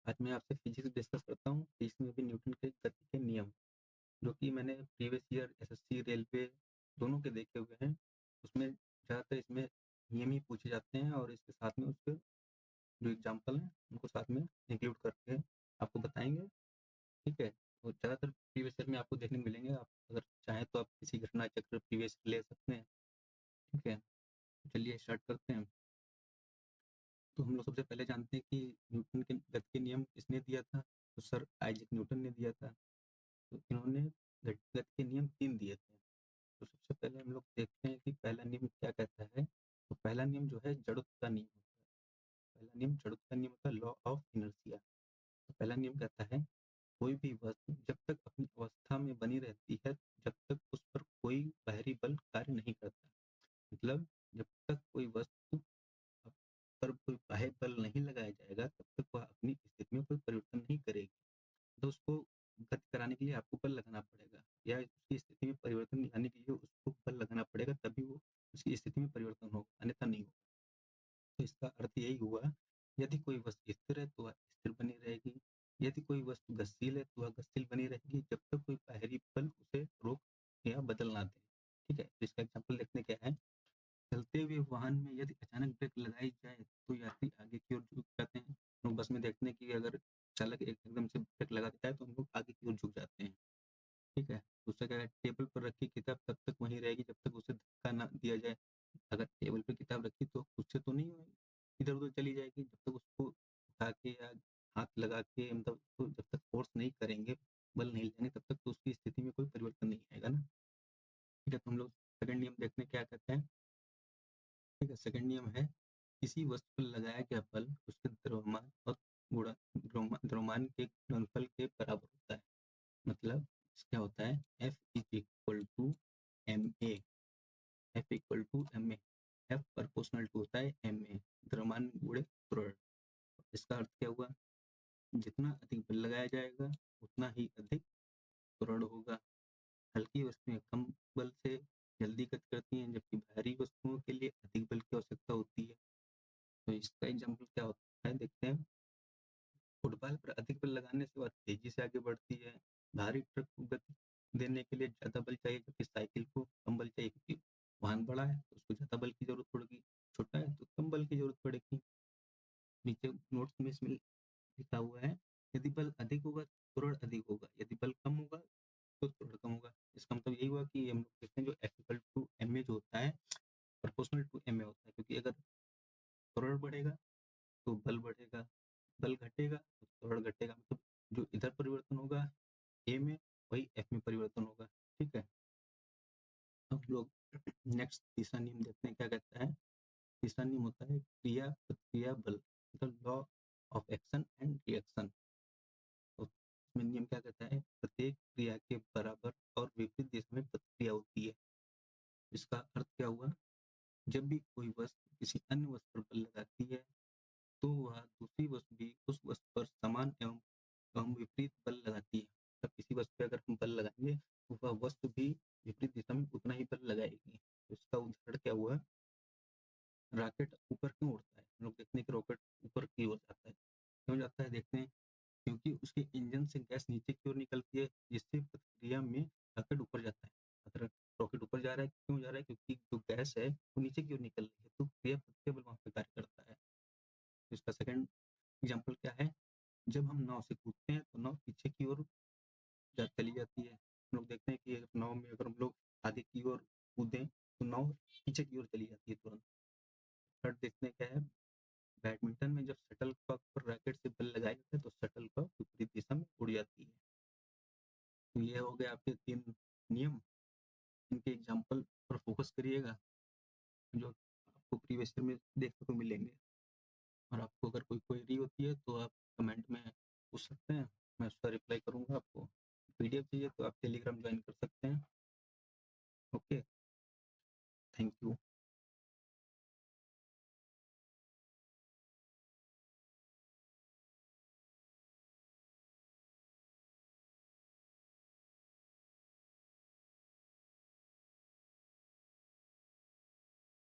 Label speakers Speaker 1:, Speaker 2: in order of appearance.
Speaker 1: आज मैं आपसे फिजिक्स डिस्कस करता हूँ, फिजिक्स में भी न्यूटन के गति के नियम, जो कि मैंने प्रीवियस ईयर एसएससी, रेलवे दोनों के देखे हुए हैं। उसमें ज़्यादातर इसमें नियम ही पूछे जाते हैं और इसके साथ में उसके जो एग्ज़ाम्पल हैं, उनको साथ में इंक्लूड करके आपको बताएँगे, ठीक है? और ज़्यादातर प्रीवियस ईयर में आपको देखने को मिलेंगे, आप अगर चाहें तो आप किसी घटना चक्र प्रीवियस ले सकते हैं, ठीक है? चलिए स्टार्ट करते हैं। तो हम लोग सबसे पहले जानते हैं कि न्यूटन के गति के नियम किसने दिया था? तो सर आइज़ैक न्यूटन ने दिया था। तो इन्होंने गति के नियम 3 दिए थे। तो सबसे पहले हम लोग देखते हैं कि पहला नियम क्या कहता है। तो पहला नियम जो है जड़त्व का नियम होता है। पहला नियम जड़त्व का नियम होता है, लॉ ऑफ इनर्शिया। तो पहला नियम कहता है कोई भी वस्तु जब तक अपनी अवस्था में बनी रहती है, जब तक उस पर कोई बाहरी बल कार्य नहीं करता। मतलब जब तक कोई वस्तु पर कोई बाह्य बल नहीं लगाया जाएगा, तब तक वह अपनी स्थिति में कोई परिवर्तन नहीं करेगी। तो उसको गति कराने के लिए आपको बल लगाना पड़ेगा, या उसकी स्थिति में परिवर्तन लाने के लिए उसको बल लगाना पड़ेगा, तभी वो उसकी स्थिति में परिवर्तन होगा, अन्यथा नहीं होगा। तो इसका अर्थ यही हुआ, यदि कोई वस्तु स्थिर है तो वह स्थिर बनी रहेगी, यदि कोई वस्तु गतिशील है तो वह गतिशील बनी रहेगी, जब तक कोई बाहरी बल उसे रोक या बदल ना दे। ठीक है, तो इसका एग्जाम्पल देखते हैं क्या है। चलते हुए वाहन में यदि अचानक ब्रेक लगाई जाए तो यात्री आगे की ओर झुक जाते हैं। लोग बस में देखते हैं कि अगर चालक एकदम से ब्रेक लगा देता है तो हम लोग आगे की ओर झुक जाते हैं। ठीक है, दूसरा क्या है, टेबल पर रखी किताब तब तक वहीं रहेगी जब तक उसे धक्का ना दिया जाए। अगर टेबल पे किताब रखी तो खुद से तो नहीं इधर उधर चली जाएगी, जब तक उसको उठा के या हाथ लगा के, मतलब उसको जब तक फोर्स नहीं करेंगे, बल नहीं लगाएंगे, तब तक तो उसकी स्थिति में कोई परिवर्तन नहीं आएगा ना। ठीक है, तो हम लोग सेकंड नियम देखते हैं क्या कहते हैं। ठीक है, सेकंड नियम है किसी वस्तु पर लगाया गया बल उसके द्रव्यमान और गुणा द्रव्यमान के गुणनफल के बराबर होता है। मतलब क्या होता है, F is equal to M A. F equal to M A. F proportional to होता है एम ए, द्रव्यमान गुणे त्वरण। इसका अर्थ क्या हुआ, जितना अधिक बल लगाया जाएगा उतना ही अधिक त्वरण होगा। हल्की वस्तुएं कम बल से जल्दी गति करती हैं, जबकि भारी वस्तुओं के लिए अधिक बल की आवश्यकता होती है। तो इसका एग्जाम्पल क्या होता है, देखते हैं। फुटबॉल पर अधिक बल लगाने से वह तेजी से आगे बढ़ती है। भारी ट्रक को गति देने के लिए ज्यादा बल चाहिए, जबकि साइकिल को कम बल चाहिए, क्योंकि वाहन बड़ा है तो उसको ज्यादा बल की जरूरत पड़ेगी, छोटा है तो कम बल की जरूरत पड़ेगी। नीचे नोट्स में इसमें लिखा हुआ है, यदि बल अधिक होगा तो त्वरण अधिक होगा, यदि बल कम होगा तो त्वरण कम होगा। इसका मतलब यही हुआ कि हम लोग देखते हैं जो F equal to M A जो होता है, प्रोपोर्शनल टू एम ए होता है, क्योंकि अगर त्वरण बढ़ेगा तो बल बढ़ेगा, बल घटेगा तो त्वरण घटेगा। मतलब जो इधर परिवर्तन होगा ए में, वही एफ में परिवर्तन होगा। ठीक है, अब लोग नेक्स्ट तीसरा नियम देखते हैं क्या कहता है। तीसरा नियम होता है क्रिया प्रतिक्रिया बल, मतलब law of action and reaction. तो इसमें नियम क्या कहता है, प्रत्येक क्रिया के बराबर और विपरीत दिशा में प्रतिक्रिया होती है। इसका अर्थ क्या हुआ, जब भी कोई वस्तु किसी अन्य वस्तु पर बल लगाती है तो वह दूसरी वस्तु भी उस वस्तु पर समान एवं एवं विपरीत बल लगाती है। तब किसी वस्तु पे अगर हम बल लगाएंगे तो वह वस्तु भी विपरीत दिशा में उतना ही बल लगाएगी। तो इसका उदाहरण क्या हुआ, रॉकेट ऊपर क्यों उड़ता है, हम लोग देखते हैं कि रॉकेट ऊपर की ओर जाता है, क्यों जाता है देखते हैं। क्योंकि उसके इंजन से गैस नीचे की ओर निकलती है, जिससे प्रतिक्रिया में रॉकेट ऊपर जाता है। अगर रॉकेट ऊपर जा रहा है, क्यों जा रहा है, क्योंकि जो गैस है वो नीचे की ओर निकल रही है, तो क्रिया प्रतिक्रिया बल वहाँ पे कार्य करता है। तो इसका सेकंड एग्जाम्पल क्या है, जब हम नाव से कूदते हैं तो नाव पीछे की ओर चली जाती है। हम लोग देखते हैं कि नाव में अगर हम लोग आगे की ओर कूदें तो नाव पीछे की ओर चली जाती है तुरंत। थर्ड देखते हैं क्या है, बैडमिंटन में जब शटल कॉक पर रैकेट से बल लगाया जाता है तो शटल कॉक विपरीत दिशा में उड़ जाती है। तो ये हो गए आपके 3 नियम। इनके एग्जाम्पल पर फोकस करिएगा, जो आपको प्रीवियस ईयर में देखने को मिलेंगे। और आपको अगर कोई क्वेरी होती है तो आप कमेंट में पूछ सकते हैं, मैं उसका रिप्लाई करूँगा आपको। पीडीएफ चाहिए तो आप टेलीग्राम ज्वाइन कर सकते हैं। Okay, thank you.